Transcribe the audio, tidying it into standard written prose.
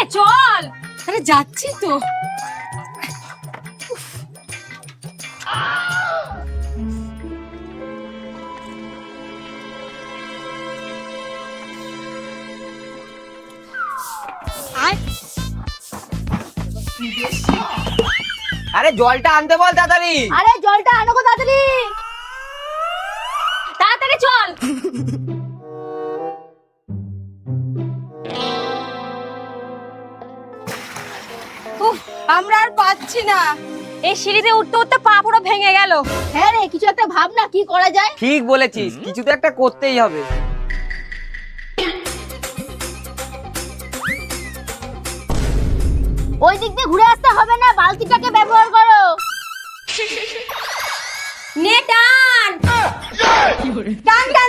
রে চল। আরে যাচ্ছি তো। আরে জলটা আনতে বল তাড়াতাড়ি। আরে জলটা আনো গো তাড়াতাড়ি, তাড়াতাড়ি চল। উফ, আমরা আর পাচ্ছি না। এই সিঁড়িতে উঠতে উঠতে পা পুরো ভেঙে গেল। হ্যাঁ রে, কিছু একটা ভাব না, কি করা যায়। ঠিক বলেছিস, কিছু তো একটা করতেই হবে। ওই দিক দিয়ে ঘুরে আসতে হবে না, বালতিটাকে ব্যবহার করো। নে টান টান টান